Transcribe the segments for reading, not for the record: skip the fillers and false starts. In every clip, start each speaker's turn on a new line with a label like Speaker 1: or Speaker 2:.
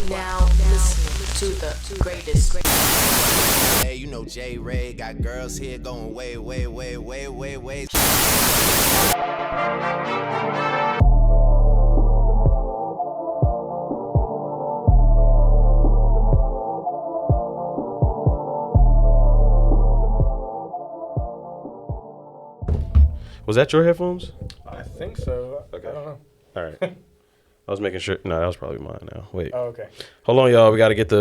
Speaker 1: now listening to the greatest.
Speaker 2: Hey, you know JayRay got girls here going way, way, way, way, way, way.
Speaker 3: Was that your headphones?
Speaker 4: I think so.
Speaker 3: Okay.
Speaker 4: I don't know.
Speaker 3: All right. I was making sure. No, that was probably mine now. Wait.
Speaker 4: Oh, okay.
Speaker 3: Hold on, y'all. We got to get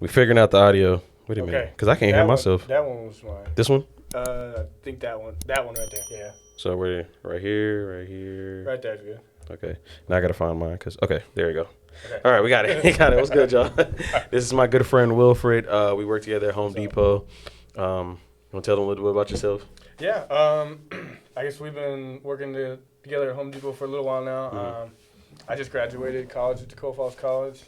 Speaker 3: we figuring out the audio. Wait a minute. Because I can't hear myself.
Speaker 4: That one was mine.
Speaker 3: This one?
Speaker 4: I think that one right there. Yeah.
Speaker 3: So we're right here.
Speaker 4: Right there's good.
Speaker 3: Okay. Now I got to find mine. Okay, there you go.
Speaker 4: Okay.
Speaker 3: All right, we got it. We got it. What's good, y'all? This is my good friend, Wilfred. We work together at Home Depot. You want to tell them a little bit about yourself?
Speaker 4: Yeah. I guess we've been working together at Home Depot for a little while now.
Speaker 3: Mm-hmm.
Speaker 4: I just graduated college at Tacoma Falls College.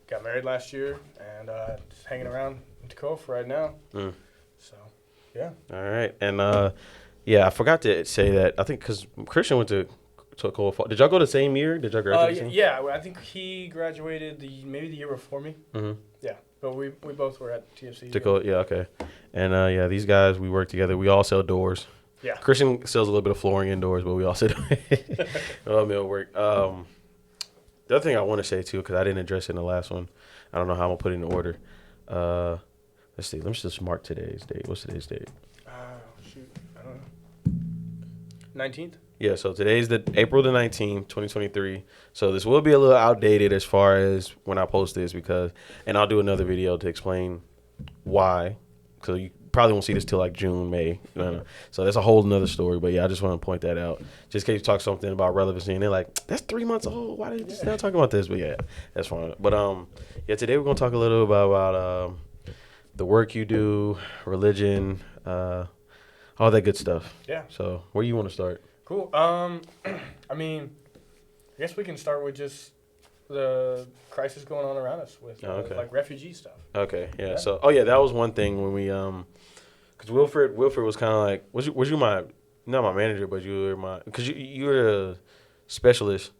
Speaker 4: Got married last year and just hanging around in Tacoma right now.
Speaker 3: Mm.
Speaker 4: So, yeah.
Speaker 3: All right. And, yeah, I forgot to say that. I think because Christian went to Tacoma Falls. Did y'all go the same year? Did y'all graduate?
Speaker 4: Yeah, I think he graduated maybe the year before me.
Speaker 3: Mm-hmm.
Speaker 4: Yeah, but we both were at TFC.
Speaker 3: Tacoma, yeah, okay. And, yeah, these guys, we work together. We all sell doors.
Speaker 4: Yeah.
Speaker 3: Christian sells a little bit of flooring indoors, but we also do mill work. The other thing I want to say, too, because I didn't address it in the last one. I don't know how I'm going to put it in order. Let's see. Let me just mark today's date. What's today's date?
Speaker 4: Shoot. I don't know. 19th?
Speaker 3: Yeah, so today's April the 19th, 2023. So this will be a little outdated as far as when I post this and I'll do another video to explain why. So you probably won't see this till like June, May. So that's a whole nother story. But yeah, I just want to point that out. Just in case you talk something about relevancy and they're like, that's 3 months old. Why did you still talking about this? But yeah, that's fine. But yeah, today we're gonna talk a little about the work you do, religion, all that good stuff.
Speaker 4: Yeah.
Speaker 3: So where you want to start?
Speaker 4: Cool. I mean, I guess we can start with just the crisis going on around us with like refugee stuff.
Speaker 3: Okay, yeah. So, that was one thing when we because Wilfred was kind of like, was you my not my manager, but you were because you were a specialist.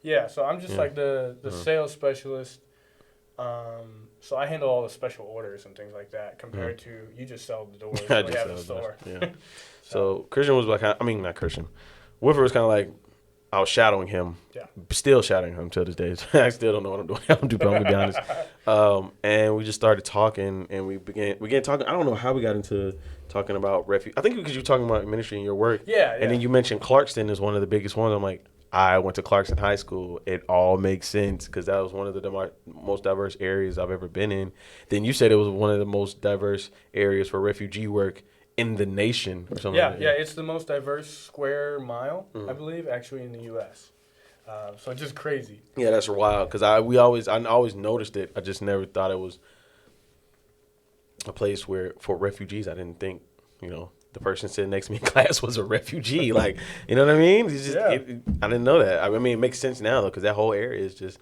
Speaker 4: Yeah. So I'm just like the sales specialist. So I handle all the special orders and things like that compared to you just sell the doors we have in the store.
Speaker 3: Yeah. So Christian was like, not Christian. Wilfred was kind of like, I was shadowing him. Yeah. Still shadowing him till this day. I still don't know what I'm doing. I'm gonna be honest. And we just started talking, and we began talking. I don't know how we got into talking about refugee. I think because you were talking about ministry in your work.
Speaker 4: Yeah.
Speaker 3: And then you mentioned Clarkston is one of the biggest ones. I'm like, I went to Clarkston High School. It all makes sense because that was one of the most diverse areas I've ever been in. Then you said it was one of the most diverse areas for refugee work in the nation or something.
Speaker 4: Yeah,
Speaker 3: like that.
Speaker 4: yeah, it's the most diverse square mile, I believe, actually in the U.S. So it's just crazy.
Speaker 3: Yeah, that's wild because I always noticed it. I just never thought it was a place where for refugees. I didn't think the person sitting next to me in class was a refugee. Like, you know what I mean? It's just, I didn't know that. I mean, it makes sense now though because that whole area is just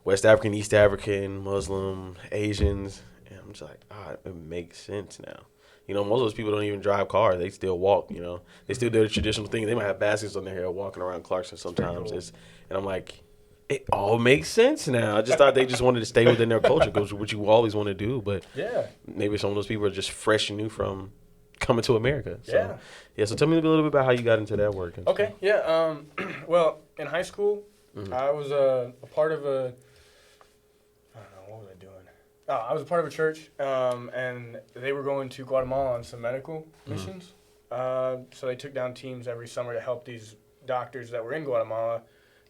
Speaker 3: West African, East African, Muslim, Asians, and I'm just like, it makes sense now. Most of those people don't even drive cars. They still walk, They still do the traditional thing. They might have baskets on their head walking around Clarkston sometimes. Cool. And I'm like, it all makes sense now. I just thought they just wanted to stay within their culture, which you always want to do. But maybe some of those people are just fresh and new from coming to America. So, so tell me a little bit about how you got into that work.
Speaker 4: Okay, yeah. Well, in high school, I was a part of a I was a part of a church, and they were going to Guatemala on some medical missions. So they took down teams every summer to help these doctors that were in Guatemala,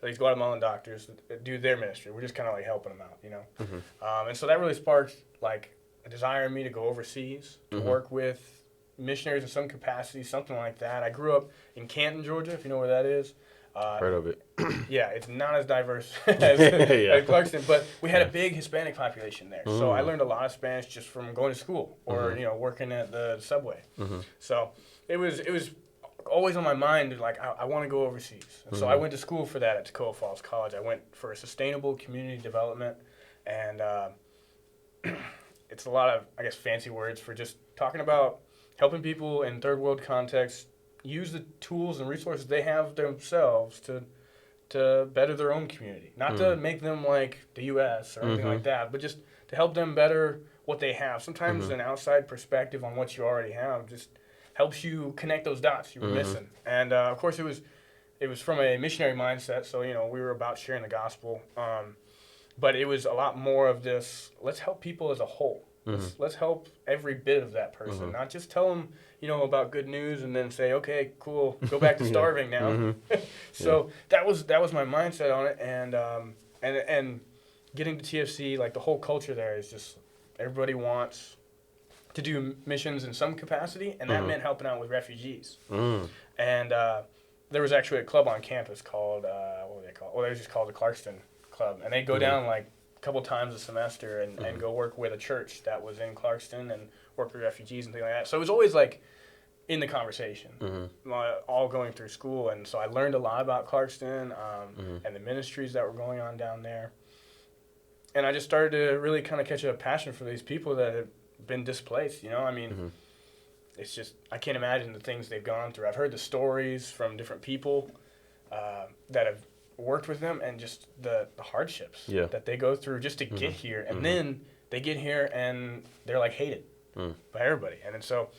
Speaker 4: these Guatemalan doctors, do their ministry. We're just kind of like helping them out, and so that really sparked like a desire in me to go overseas, to work with missionaries in some capacity, something like that. I grew up in Canton, Georgia, if you know where that is.
Speaker 3: Heard of it.
Speaker 4: Yeah, it's not as diverse as Clarkston, but we had a big Hispanic population there. So I learned a lot of Spanish just from going to school or working at the subway. So it was always on my mind, like I want to go overseas. And so I went to school for that at Tacoma Falls College. I went for sustainable community development, and it's a lot of, I guess, fancy words for just talking about helping people in third world contexts use the tools and resources they have themselves to to better their own community. Not to make them like the U.S. or anything like that, but just to help them better what they have. Sometimes an outside perspective on what you already have just helps you connect those dots you were missing. And of course, it was from a missionary mindset. So we were about sharing the gospel, but it was a lot more of this. Let's help people as a whole. Let's help every bit of that person, not just tell them about good news and then say, okay, cool, go back to starving now. So that was my mindset on it, and getting to TFC, like the whole culture there is just everybody wants to do missions in some capacity, and that meant helping out with refugees. And there was actually a club on campus called what were they called? Well, they were just called the Clarkston Club, and they go down like a couple times a semester and go work with a church that was in Clarkston and work with refugees and things like that. So it was always like in the conversation, all going through school, and so I learned a lot about Clarkston and the ministries that were going on down there. And I just started to really kind of catch a passion for these people that have been displaced, I mean, it's just, I can't imagine the things they've gone through. I've heard the stories from different people that have worked with them, and just the hardships that they go through just to get here. And then they get here and they're like hated by everybody. And then so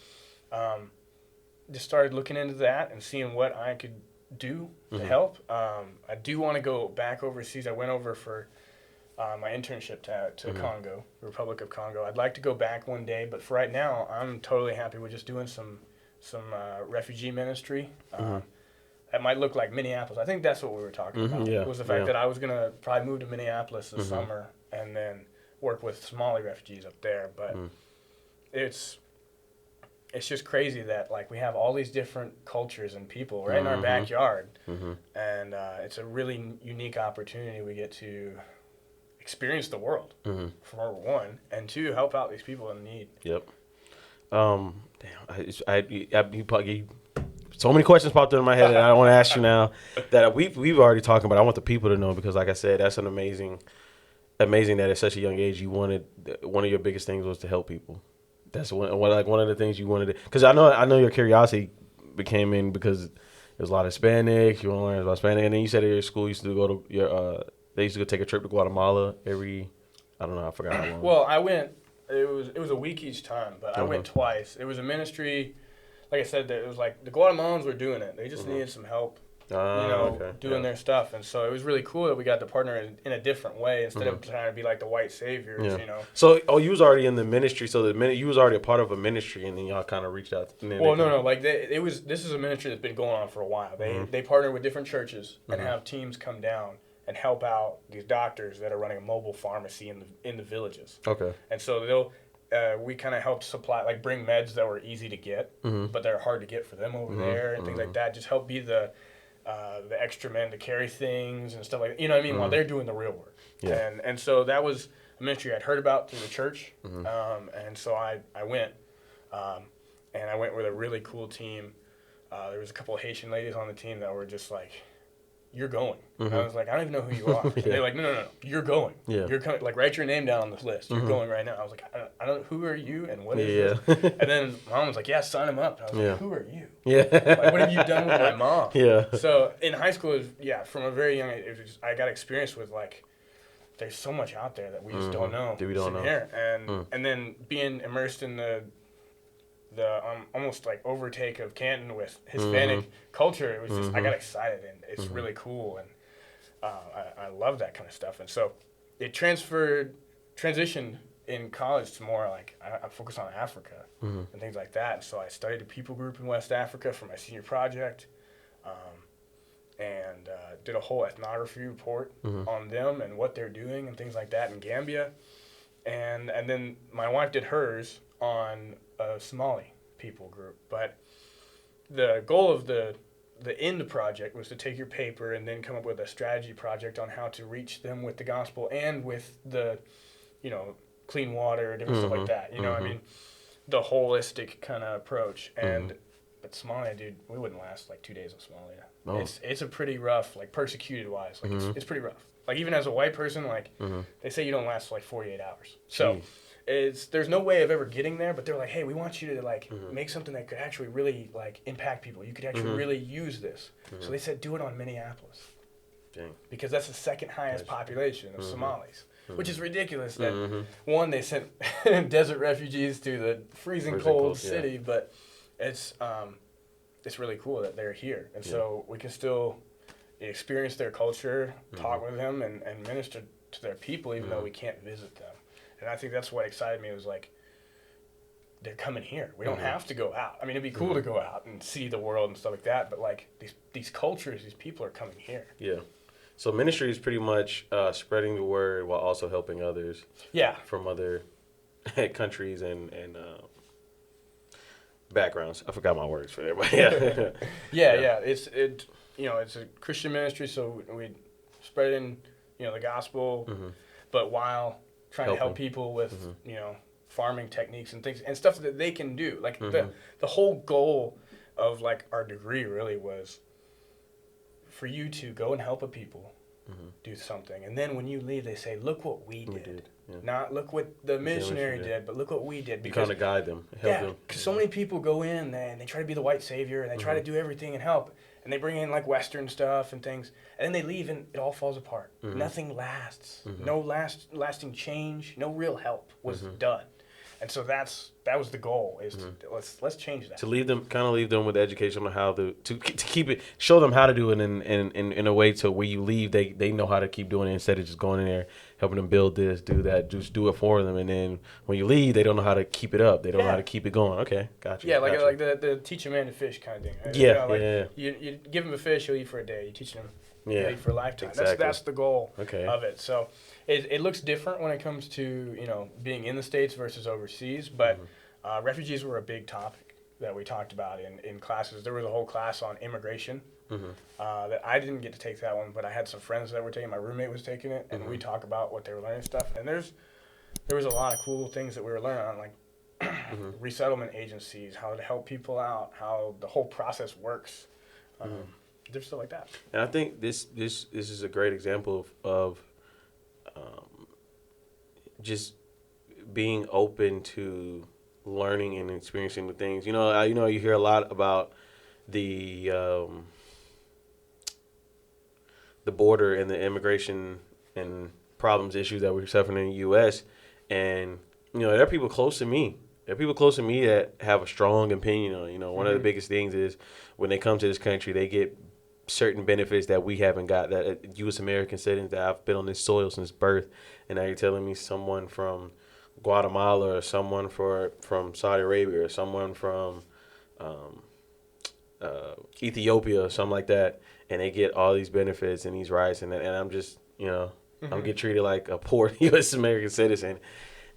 Speaker 4: just started looking into that and seeing what I could do to help. I do want to go back overseas. I went over for my internship to Congo, Republic of Congo. I'd like to go back one day, but for right now, I'm totally happy with just doing some refugee ministry. That might look like Minneapolis. I think that's what we were talking about. Was the fact that I was gonna probably move to Minneapolis this summer and then work with Somali refugees up there. But it's just crazy that like we have all these different cultures and people right in our backyard, and it's a really unique opportunity we get to experience the world, for one, and two, help out these people in need.
Speaker 3: Yep. You probably so many questions popped in my head that I want to ask you now that we've already talked about. I want the people to know, because like I said, that's an amazing that at such a young age you wanted, one of your biggest things was to help people. That's one of the things you wanted to, because I know your curiosity became in because there's a lot of Hispanic. You want to learn about Hispanic, and then you said at your school you used to go to your they used to go take a trip to Guatemala every, I don't know, I forgot how long.
Speaker 4: Well, I went. It was a week each time, but I went twice. It was a ministry. Like I said, it was like the Guatemalans were doing it. They just needed some help, doing their stuff. And so it was really cool that we got to partner in a different way instead of trying to be like the white saviors,
Speaker 3: So, you was already in the ministry. So you was already a part of a ministry, and then y'all kind of reached out.
Speaker 4: No. Like this is a ministry that's been going on for a while. They partner with different churches and have teams come down and help out these doctors that are running a mobile pharmacy in the villages. Okay. And so we kind of helped supply, like bring meds that were easy to get, but they're hard to get for them over there and things like that. Just help be the extra men to carry things and stuff like that. You know what I mean? While they're doing the real work. Yeah. And so that was a ministry I'd heard about through the church. And so I went, and I went with a really cool team. There was a couple of Haitian ladies on the team that were just like, you're going. And I was like, I don't even know who you are. And they're like, no, you're going. Yeah. You're coming. Like, write your name down on this list. You're going right now. I was like, I don't. Who are you and what is this? And then Mom was like, yeah, sign him up. And I was like, who are you? Yeah. Like, what have you done with my mom? Yeah. So in high school, from a very young age, I got experience with like, there's so much out there that we just don't know. We don't know. Here. And then being immersed in the almost like overtake of Canton with Hispanic culture, it was just, I got excited, and it's really cool, and I love that kind of stuff. And so it transitioned in college to more like I focused on Africa and things like that. And so I studied a people group in West Africa for my senior project, and did a whole ethnography report on them and what they're doing and things like that in Gambia. And then my wife did hers on a Somali people group. But the goal of the end project was to take your paper and then come up with a strategy project on how to reach them with the gospel and with the, clean water, different stuff like that. I mean, the holistic kind of approach. And but Somalia, dude, we wouldn't last like 2 days in Somalia. Oh. It's a pretty rough, like persecuted wise, like it's pretty rough. Like even as a white person, like they say you don't last like 48 hours. So there's no way of ever getting there, but they're like, hey, we want you to like make something that could actually really like impact people. You could actually really use this. So they said, do it on Minneapolis.
Speaker 3: Dang.
Speaker 4: because that's the second highest population of Somalis, which is ridiculous that, one, they sent desert refugees to the freezing cold city, but it's really cool that they're here. And so we can still experience their culture, talk with them, and minister to their people, even though we can't visit them. And I think that's what excited me, was like, they're coming here. We don't have to go out. I mean, it'd be cool to go out and see the world and stuff like that, but like these cultures, these people are coming here.
Speaker 3: Yeah. So ministry is pretty much spreading the word while also helping others.
Speaker 4: Yeah.
Speaker 3: From other countries and backgrounds. I forgot my words for that, but yeah.
Speaker 4: It's a Christian ministry, so we spreading the gospel, but while trying to help people with farming techniques and things and stuff that they can do. Like the whole goal of like our degree really was for you to go and help a people do something, and then when you leave, they say, "Look what we did." Yeah. Not look what the missionary did, but look what we did. Because
Speaker 3: kind of guide them, help them.
Speaker 4: Because so many people go in and they try to be the white savior and they try to do everything and help, and they bring in like Western stuff and things, and then they leave and it all falls apart. Nothing lasts. No lasting change. No real help was done. And so that was the goal, is to, let's change that.
Speaker 3: To leave them with education on how to keep it, show them how to do it in a way to where you leave, they know how to keep doing it instead of just going in there, helping them build this, do that, just do it for them. And then when you leave, they don't know how to keep it up. They don't know how to keep it going. Okay, gotcha.
Speaker 4: Yeah, like the teach a man to fish kind of thing. Right?
Speaker 3: Yeah,
Speaker 4: You give him a fish, he'll eat for a day. You teach him, he'll eat for a lifetime.
Speaker 3: Exactly.
Speaker 4: That's the goal of it. So it looks different when it comes to being in the States versus overseas, but refugees were a big topic that we talked about in classes. There was a whole class on immigration that I didn't get to take that one, but I had some friends that were taking. My roommate was taking it, and we talk about what they were learning stuff. And there was a lot of cool things that we were learning on, like resettlement agencies, how to help people out, how the whole process works. There's stuff like that.
Speaker 3: And I think this is a great example of just being open to learning and experiencing the things. You hear a lot about the border and the immigration and problems, issues that we're suffering in the U.S. And there are people close to me. There are people close to me that have a strong opinion on. One of the biggest things is when they come to this country, they get certain benefits that we haven't got, that U.S. American citizens, that I've been on this soil since birth. And now you're telling me someone from Guatemala or someone from Saudi Arabia or someone from Ethiopia or something like that, and they get all these benefits and these rights, and I'm just, I'm get treated like a poor U.S. American citizen.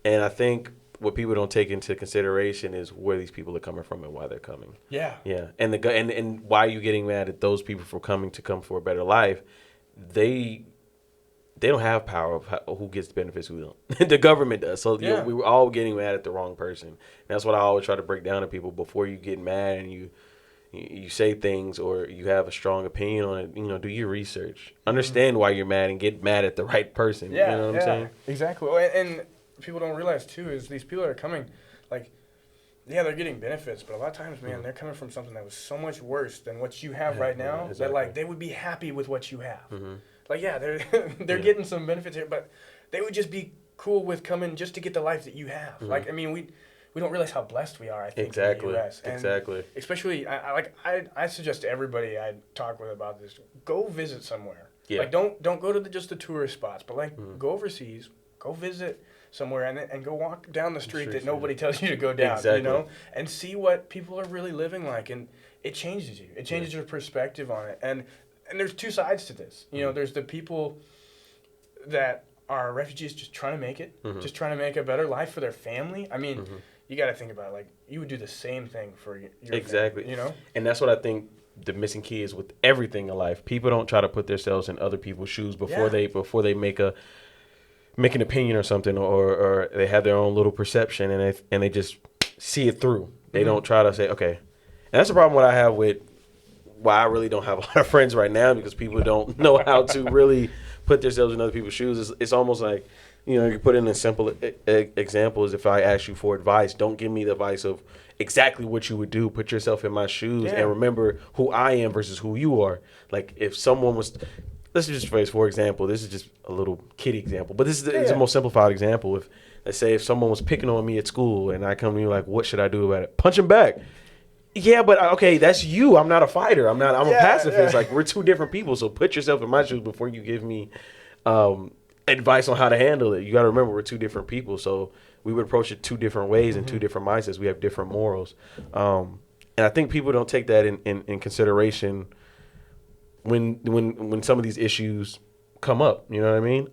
Speaker 3: And I think what people don't take into consideration is where these people are coming from and why they're coming. Yeah. And and why are you getting mad at those people for come for a better life? They don't have power of who gets the benefits, who don't. The government does. So we were all getting mad at the wrong person. And that's what I always try to break down to people before you get mad and you say things or you have a strong opinion on it. Do your research. Understand why you're mad and get mad at the right person.
Speaker 4: Yeah,
Speaker 3: you know what I'm saying?
Speaker 4: Exactly. And people don't realize too is these people that are coming, like, they're getting benefits, but a lot of times, man, they're coming from something that was so much worse than what you have right now. Exactly. That like they would be happy with what you have. Like, they're getting some benefits here, but they would just be cool with coming just to get the life that you have. Like, I mean, we don't realize how blessed we are, I think, in the U.S. And especially, I suggest to everybody I talk with about this, go visit somewhere. Yeah. Like, don't go to just the tourist spots, but like go overseas, go visit somewhere and go walk down the street that nobody tells you to go down, and see what people are really living like, and it changes you. It changes your perspective on it, and there's two sides to this. There's the people that are refugees just trying to make it, just trying to make a better life for their family. I mean, you got to think about it, like, you would do the same thing for your family,
Speaker 3: And that's what I think the missing key is with everything in life. People don't try to put themselves in other people's shoes before they make an opinion or something, or they have their own little perception and they just see it through. They don't try to say, okay. And that's the problem what I have with why I really don't have a lot of friends right now, because people don't know how to really put themselves in other people's shoes. It's almost like, you put in a simple example is if I ask you for advice, don't give me the advice of exactly what you would do. Put yourself in my shoes and remember who I am versus who you are. Like, if someone was, let's just phrase, for example, this is just a little kiddie example, but this is the most simplified example. If let's say if someone was picking on me at school and I come to you like, what should I do about it? Punch him back. Yeah, but okay, that's you. I'm not a fighter. I'm a pacifist. Like, we're two different people. So put yourself in my shoes before you give me advice on how to handle it. You got to remember, we're two different people. So we would approach it two different ways and two different mindsets. We have different morals. And I think people don't take that in consideration when some of these issues come up. You know what I mean?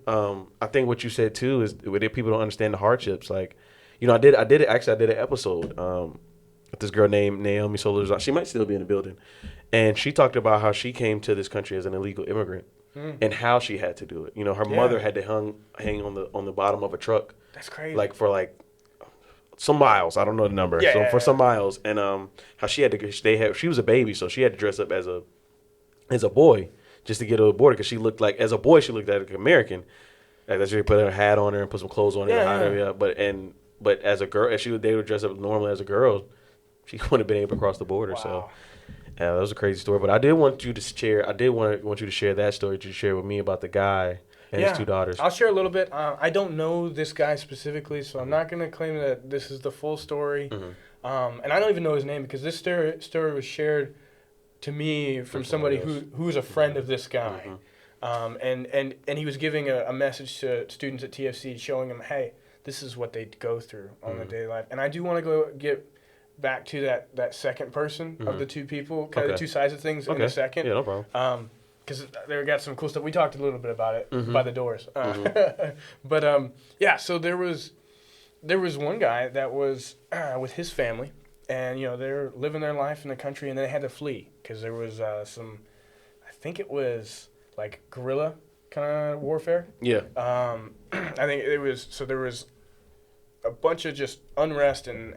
Speaker 3: I think what you said too is that people don't understand the hardships. Like, you know, I did an episode with this girl named Naomi Solis. She might still be in the building, and she talked about how she came to this country as an illegal immigrant and how she had to do it. You know, her mother had to hang on the bottom of a truck.
Speaker 4: That's crazy.
Speaker 3: Like for some miles. I don't know the number. For some miles, and how she had to. She was a baby, so she had to dress up as a boy just to get over the border, because she looked like, as a boy, she looked like an American. Like, she put her hat on her and put some clothes on her and hide her. But as a girl, they would dress up normally as a girl, she wouldn't have been able to cross the border. Wow. So that was a crazy story. But I did want you to share. Want you to share that story that you shared with me about the guy and his two daughters.
Speaker 4: I'll share a little bit. I don't know this guy specifically, so I'm not going to claim that this is the full story. And I don't even know his name, because this story was shared to me from somebody who's a friend of this guy. And he was giving a message to students at TFC, showing them, hey, this is what they go through on their daily life. And I do want to get back to that second person of the two people, kind of the two sides of things in a second.
Speaker 3: Yeah, no problem.
Speaker 4: Because they got some cool stuff. We talked a little bit about it by the doors. But so there was one guy that was with his family, and you know, they're living their life in the country, and they had to flee because there was I think it was like guerrilla kind of warfare.
Speaker 3: Yeah.
Speaker 4: I think it was, so there was a bunch of just unrest, and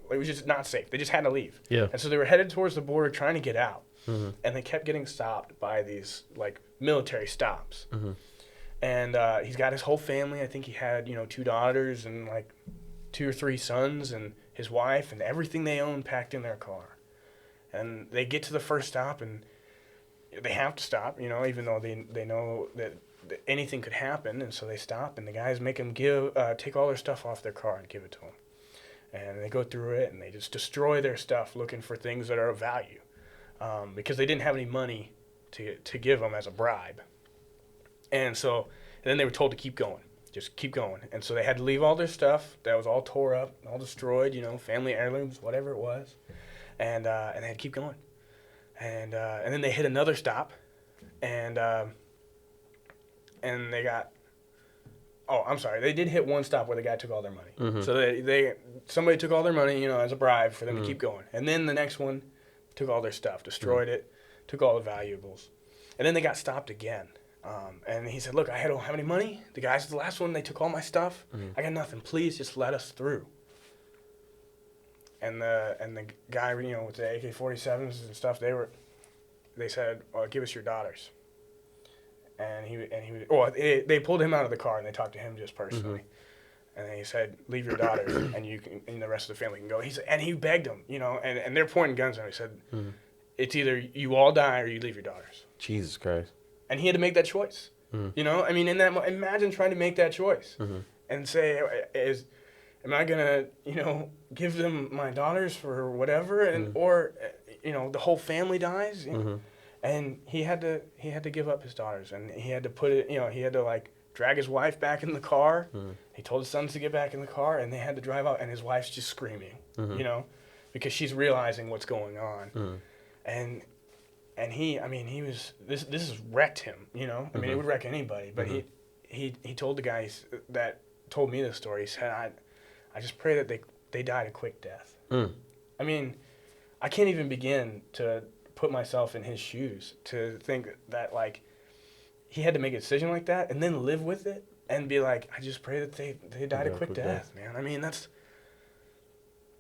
Speaker 4: it was just not safe. They just had to leave.
Speaker 3: Yeah.
Speaker 4: And so they were headed towards the border trying to get out. And they kept getting stopped by these like military stops. And he's got his whole family. I think he had, 2 daughters and like 2 or 3 sons and his wife and everything they own packed in their car. And they get to the first stop, and they have to stop, even though they know that anything could happen. And so they stop, and the guys make them take all their stuff off their car and give it to them. And they go through it, and they just destroy their stuff looking for things that are of value. Because they didn't have any money to give them as a bribe. And then they were told to keep going, just keep going. And so they had to leave all their stuff that was all tore up, all destroyed, family heirlooms, whatever it was. And they had to keep going. And then they hit another stop, and they got, they did hit one stop where the guy took all their money. So somebody took all their money, as a bribe for them to keep going. And then the next one took all their stuff, destroyed it, took all the valuables. And then they got stopped again. And he said, look, I don't have any money. The guys, the last one, they took all my stuff. I got nothing. Please just let us through. And the guy, with the AK-47s and stuff, they said, well, give us your daughters. And they pulled him out of the car, and they talked to him just personally. And then he said, leave your daughters, and the rest of the family can go. And he begged them, and they're pointing guns at him. He said, it's either you all die or you leave your daughters.
Speaker 3: Jesus Christ.
Speaker 4: And he had to make that choice. Imagine trying to make that choice and say, am I going to, give them my daughters for whatever, or the whole family dies? And he had to give up his daughters, and he had to put it, he had to drag his wife back in the car. He told his sons to get back in the car, and they had to drive out, and his wife's just screaming, because she's realizing what's going on. And he was, this has wrecked him, it would wreck anybody, but he told the guys that told me this story, he said, I just pray that they died a quick death. I can't even begin to put myself in his shoes to think that he had to make a decision like that and then live with it and be like, I just pray that they died a quick death, man.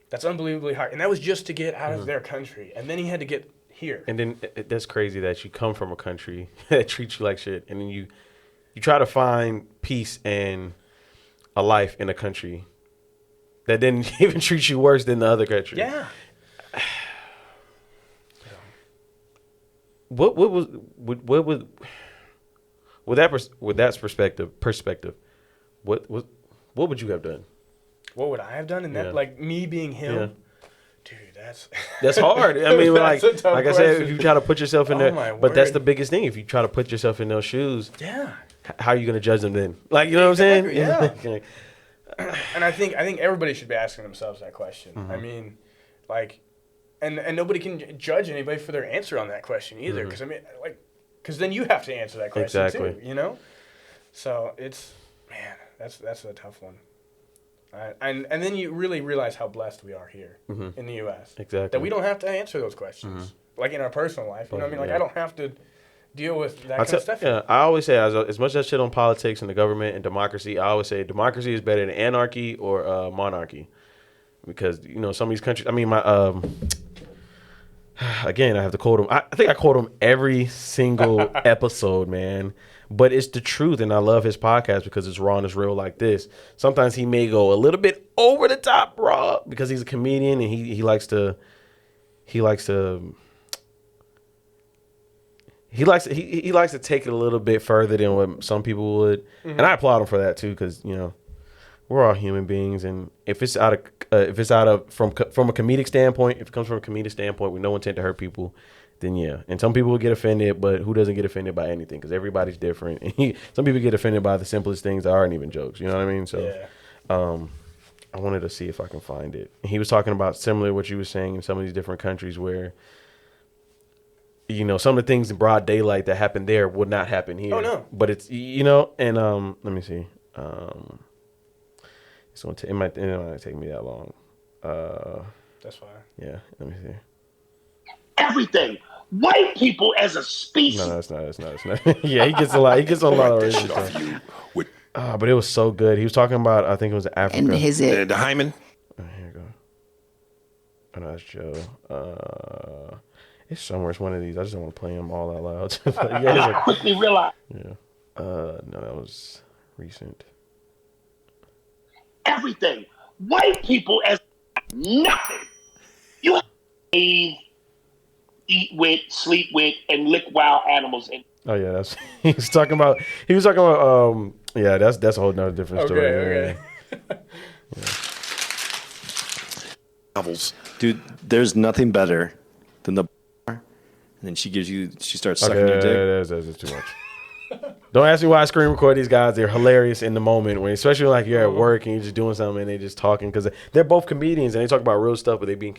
Speaker 4: That's unbelievably hard. And that was just to get out of their country. And then he had to get here. And then
Speaker 3: that's crazy that you come from a country that treats you like shit, and then you try to find peace and a life in a country that didn't even treat you worse than the other country.
Speaker 4: Yeah.
Speaker 3: What was with that perspective, what would you have done?
Speaker 4: What would I have done in that? Like me being him?
Speaker 3: Yeah.
Speaker 4: Dude,
Speaker 3: that's hard. I mean, like I said, if you try to put yourself in there,
Speaker 4: but
Speaker 3: that's the biggest thing. If you try to put yourself in those shoes,
Speaker 4: yeah,
Speaker 3: how are you going to judge them then? Like, you know what I'm saying?
Speaker 4: Yeah. And I think everybody should be asking themselves that question. I mean, like, and nobody can judge anybody for their answer on that question either. Because I mean, like, because then you have to answer that question too. You know, so it's that's a tough one. And then you really realize how blessed we are here in the U.S.
Speaker 3: Exactly.
Speaker 4: That we don't have to answer those questions, like in our personal life. You know what I mean? Like I don't have to deal with that kind of stuff.
Speaker 3: Yeah, I always say, as much as shit on politics and the government and democracy, I always say democracy is better than anarchy or monarchy, because you know some of these countries. I mean, my again, I have to quote him. I think I quote him every single episode, man. But it's the truth, and I love his podcast because it's raw and it's real like this. Sometimes he may go a little bit over the top raw because he's a comedian and he likes to take it a little bit further than what some people would, and I applaud him for that too, because you know we're all human beings, and if it's out of from a comedic standpoint, if it comes from a comedic standpoint with no intent to hurt people, then yeah. And some people will get offended, but who doesn't get offended by anything? Because everybody's different. And some people get offended by the simplest things that aren't even jokes. You know what I mean? So, I wanted to see if I can find it. And he was talking about similar to what you were saying in some of these different countries where, you know, some of the things in broad daylight that happen there would not happen here.
Speaker 4: Oh no!
Speaker 3: But it's, you know, and let me see. It might take me that long.
Speaker 4: That's fine.
Speaker 3: Yeah, let me see.
Speaker 5: Everything. White people as a species.
Speaker 3: No, it's not. Yeah, he gets a lot of racist. But it was so good. He was talking about, I think it was Africa.
Speaker 6: And
Speaker 7: the hymen.
Speaker 3: Oh, here you go. Oh, no, that's Joe. It's somewhere. It's one of these. I just don't want to play them all out loud.
Speaker 5: I quickly realized.
Speaker 3: Yeah. No, that was recent.
Speaker 5: Everything. White people as nothing. You have to bathe, eat with, sleep with, and lick wild animals.
Speaker 3: Oh yeah, that's he was talking about. Yeah, that's a whole nother different story.
Speaker 4: Okay.
Speaker 3: Yeah.
Speaker 7: Novels.
Speaker 8: Dude, there's nothing better than the bar, and then she starts sucking your dick.
Speaker 3: That's too much. Don't ask me why I screen record these guys. They're hilarious in the moment, when especially like you're at work and you're just doing something and they're just talking, because they're both comedians and they talk about real stuff, but they bring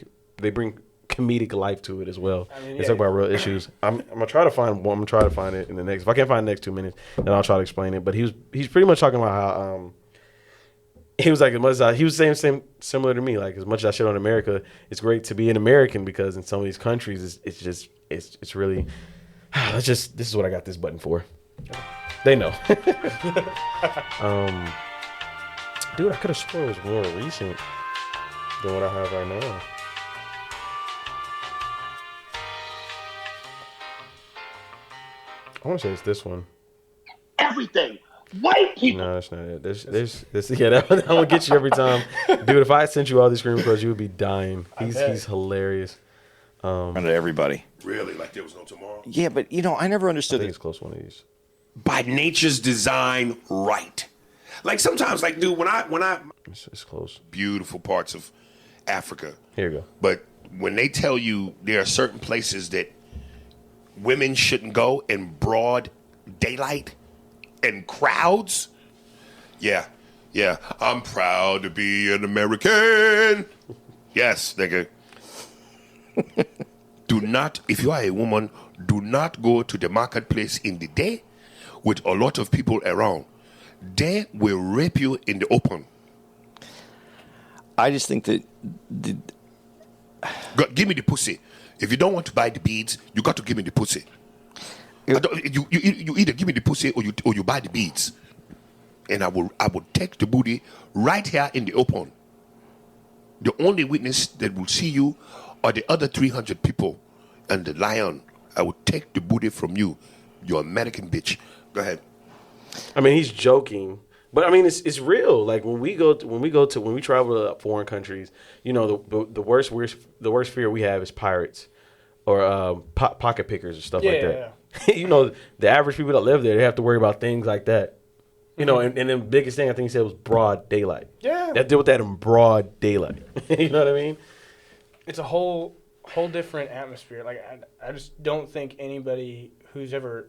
Speaker 3: comedic life to it as well. I mean, they talk about real issues. I'm gonna try to find one. I'm gonna try to find it in the next. If I can't find the next 2 minutes, then I'll try to explain it. But he's pretty much talking about how he was like, he was saying similar to me, like as much as I shit on America, it's great to be an American, because in some of these countries it's really this is what I got this button for. They know. Dude, I could have sworn it was more recent than what I have right now. I want to say it's this one.
Speaker 5: Everything. White people.
Speaker 3: No, that's not it. This that one gets you every time. Dude, if I sent you all these screen records, you would be dying. He's hilarious.
Speaker 8: Under everybody.
Speaker 7: Really? Like there was no tomorrow?
Speaker 8: Yeah, but I never
Speaker 3: I
Speaker 8: understood
Speaker 3: think
Speaker 8: it.
Speaker 3: it's close to one of these.
Speaker 7: By nature's design, right. Like sometimes, like, dude, when I
Speaker 3: It's close.
Speaker 7: beautiful parts of Africa.
Speaker 3: Here you go.
Speaker 7: But when they tell you there are certain places that women shouldn't go in broad daylight and crowds, yeah. I'm proud to be an American. Yes, nigga. If you are a woman, do not go to the marketplace in the day with a lot of people around. They will rape you in the open.
Speaker 8: I just think that
Speaker 7: Give me the pussy. If you don't want to buy the beads, you got to give me the pussy. You either give me the pussy or you buy the beads, and I will take the booty right here in the open. The only witness that will see you are the other 300 people and the lion. I will take the booty from you, you American bitch. Go ahead.
Speaker 3: I mean, he's joking, but I mean, it's real. Like when we travel to foreign countries, you know, the worst fear we have is pirates or pocket pickers or stuff like that. you know, the average people that live there, they have to worry about things like that. You know, and the biggest thing I think he said was broad daylight.
Speaker 4: Yeah.
Speaker 3: They have to deal with that in broad daylight. You know what I mean?
Speaker 4: It's a whole different atmosphere. Like, I just don't think anybody who's ever,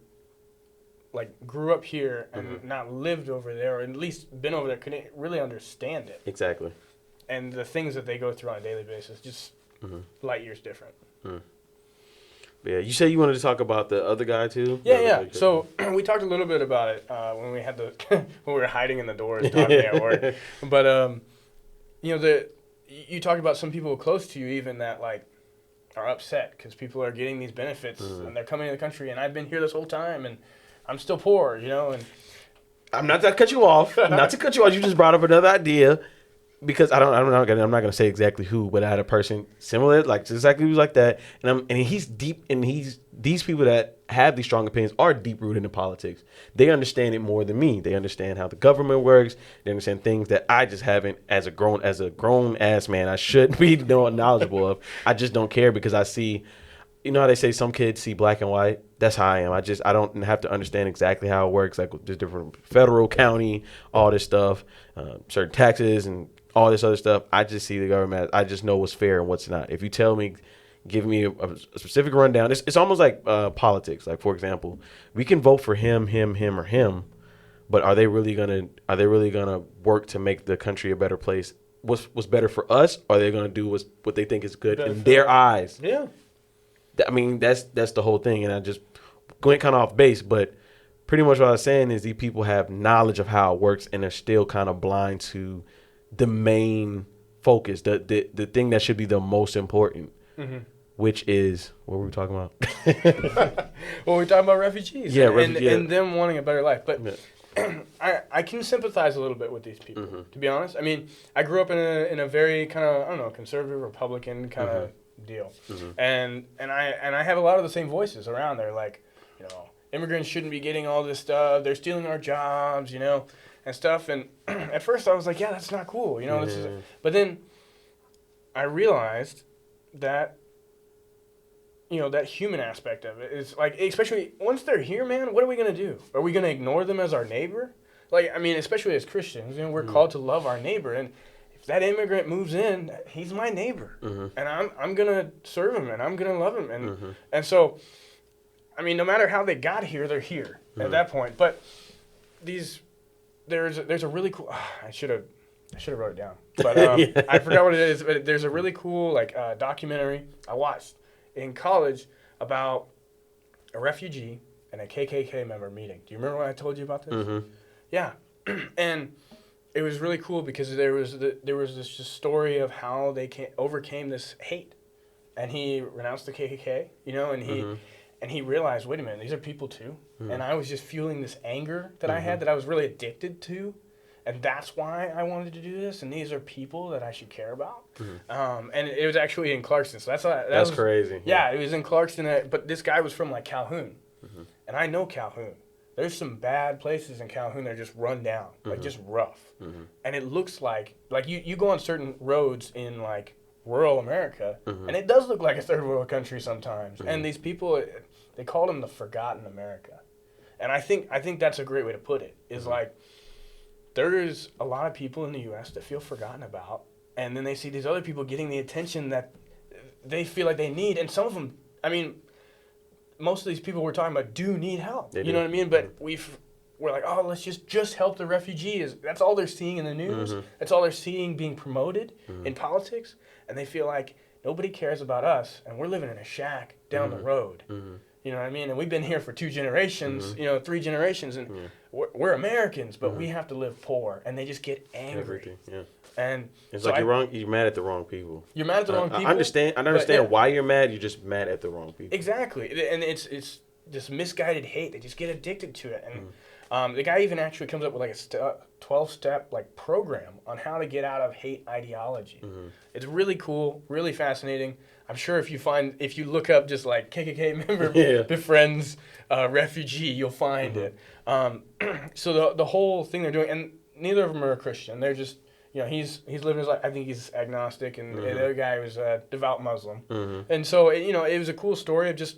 Speaker 4: like, grew up here and not lived over there, or at least been over there, could really understand it.
Speaker 3: Exactly.
Speaker 4: And the things that they go through on a daily basis, just light years different.
Speaker 3: Yeah, you said you wanted to talk about the other guy too.
Speaker 4: Yeah. So we talked a little bit about it when we had when we were hiding in the doors talking at work. But you know, you talked about some people close to you even that like are upset because people are getting these benefits and they're coming to the country, and't been here this whole time and I'm still poor, you know. And
Speaker 3: I'm not to cut you off. Not to cut you off. You just brought up another idea. Because I'm not gonna say exactly who, but I had a person similar, like exactly who's like that, and he's deep, and these people that have these strong opinions are deep rooted in politics. They understand it more than me. They understand how the government works. They understand things that I just haven't, as a grown ass man, I should be knowledgeable of. I just don't care because I see, you know how they say some kids see black and white. That's how I am. I don't have to understand exactly how it works. Like there's different federal, county, all this stuff, certain taxes and all this other stuff. I just see the government. I just know what's fair and what's not. If you tell me, give me a specific rundown. It's almost like politics. Like for example, we can vote for him, or him, but are they really gonna work to make the country a better place? What's better for us? Or are they gonna do what they think is good in their eyes?
Speaker 4: yeah,
Speaker 3: I mean that's the whole thing. And I just went kind of off base, but pretty much what I was saying is these people have knowledge of how it works, and they're still kind of blind to the main focus, the thing that should be the most important, which is what were we talking about?
Speaker 4: Well, we're talking about refugees, and them wanting a better life. But I can sympathize a little bit with these people, to be honest. I mean, I grew up in a very kind of, I don't know, conservative Republican kind of deal, and I have a lot of the same voices around there, like, you know, immigrants shouldn't be getting all this stuff. They're stealing our jobs, you know, and stuff. And at first I was like, yeah, that's not cool, you know. But then I realized that, you know, that human aspect of it is like, especially once they're here, man, what are we going to do? Are we going to ignore them as our neighbor? Like, I mean, especially as Christians, you know, we're called to love our neighbor. And if that immigrant moves in, he's my neighbor. And I'm going to serve him and I'm going to love him. And so, I mean, no matter how they got here, they're here at that point. But there's a really cool. I should have wrote it down, but I forgot what it is. But there's a really cool documentary I watched in college about a refugee and a KKK member meeting. Do you remember when I told you about this? Yeah, and it was really cool because there was this just story of how they overcame this hate, and he renounced the KKK, you know, and he realized, wait a minute, these are people too. And I was just fueling this anger that I had that I was really addicted to. And that's why I wanted to do this. And these are people that I should care about. And it was actually in Clarkston. So that's
Speaker 3: crazy.
Speaker 4: Yeah, it was in Clarkston. But this guy was from like Calhoun. And I know Calhoun. There's some bad places in Calhoun that are just run down, like just rough. And it looks like you go on certain roads in like rural America, and it does look like a third world country sometimes. And these people, they called them the forgotten America. And I think that's a great way to put it, is like, there's a lot of people in the U.S. that feel forgotten about, and then they see these other people getting the attention that they feel like they need, and some of them, I mean, most of these people we're talking about do need help, you know what I mean? But we're like, oh, let's just help the refugees. That's all they're seeing in the news. That's all they're seeing being promoted in politics, and they feel like nobody cares about us, and we're living in a shack down the road. You know what I mean? And we've been here for 2 generations, you know, 3 generations, and we're Americans, but we have to live poor, and they just get angry.
Speaker 3: Everything, yeah.
Speaker 4: And
Speaker 3: it's
Speaker 4: so
Speaker 3: like you're mad at the wrong people.
Speaker 4: You're mad at the wrong people.
Speaker 3: I understand why you're mad. You're just mad at the wrong people.
Speaker 4: Exactly, and it's this misguided hate. They just get addicted to it, and the guy even actually comes up with like a 12-step like program on how to get out of hate ideology. It's really cool, really fascinating. I'm sure if you look up just like KKK member befriends refugee, you'll find it. So the whole thing they're doing, and neither of them are a Christian. They're just, you know, he's living his life. I think he's agnostic, and the other guy was a devout Muslim. And so, it was a cool story of just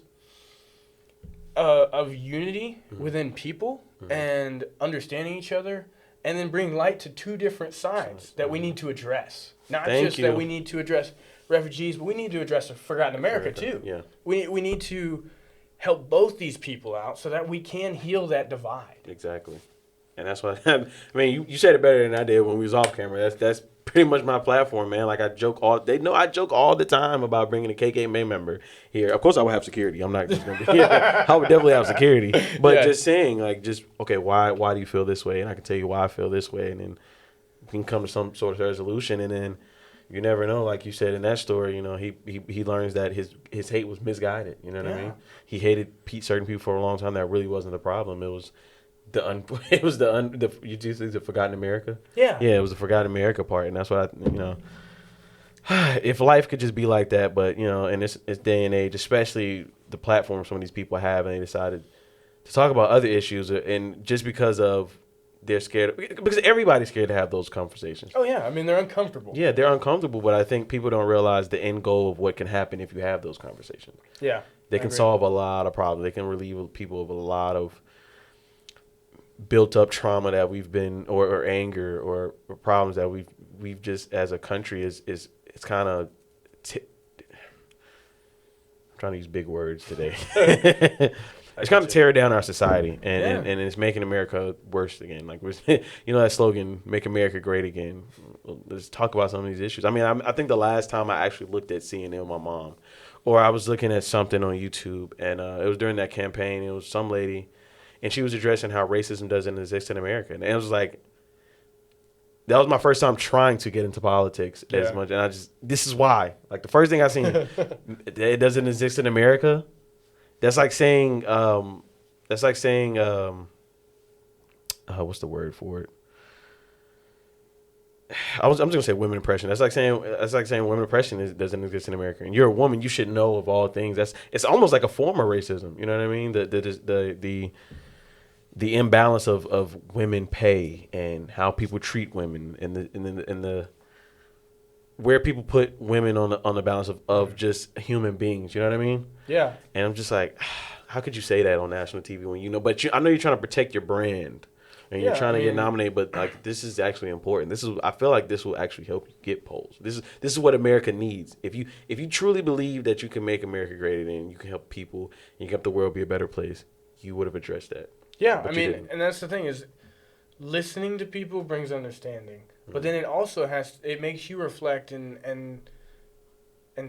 Speaker 4: of unity within people and understanding each other, and then bring light to two different sides that we need to address. Not just that we need to address refugees, but we need to address Forgotten America too.
Speaker 3: Yeah.
Speaker 4: We need to help both these people out so that we can heal that divide.
Speaker 3: Exactly. And that's what I mean. You said it better than I did when we was off camera. That's pretty much my platform, man. Like I joke all the time about bringing a KKMA member here. Of course, I would have security. I'm not just gonna be here. I would definitely have security. But just saying, like, okay, why do you feel this way? And I can tell you why I feel this way, and then we can come to some sort of resolution. And then you never know, like you said in that story, you know, he learns that his hate was misguided. You know what I mean? He hated certain people for a long time. That really wasn't the problem. It was you do think the Forgotten America? Yeah, it was the Forgotten America part, and that's what if life could just be like that, but you know, in this day and age, especially the platform some of these people have, and they decided to talk about other issues, and just because of they're scared, because everybody's scared to have those conversations.
Speaker 4: Oh yeah, I mean they're uncomfortable.
Speaker 3: Yeah, they're uncomfortable, but I think people don't realize the end goal of what can happen if you have those conversations.
Speaker 4: Yeah,
Speaker 3: they can solve a lot of problems. They can relieve people of a lot of built up trauma that we've been, or anger, or problems that we've just as a country is it's kind of I'm trying to use big words today. It's kind of tear down our society, and it's making America worse again. Like you know that slogan, "Make America Great Again." Let's talk about some of these issues. I mean, I think the last time I actually looked at CNN with my mom, or I was looking at something on YouTube, and it was during that campaign. It was some lady. And she was addressing how racism doesn't exist in America. And it was like, that was my first time trying to get into politics as much. And this is why. Like, the first thing I seen, it doesn't exist in America. That's like saying, what's the word for it? I'm just gonna say women oppression. That's like saying women oppression doesn't exist in America. And you're a woman, you should know of all things. It's almost like a form of racism. You know what I mean? The imbalance of women pay and how people treat women, and the where people put women on the balance of just human beings. You know what I mean? Yeah. And I'm just like, how could you say that on national TV when you know? But I know you're trying to protect your brand. And you're trying to get nominated, but like this is actually important. I feel like this will actually help you get polls. This is what America needs. If you truly believe that you can make America great again, you can help people, and you can help the world be a better place, you would have addressed that.
Speaker 4: Yeah, but I mean, and that's the thing is, listening to people brings understanding, but then it also it makes you reflect and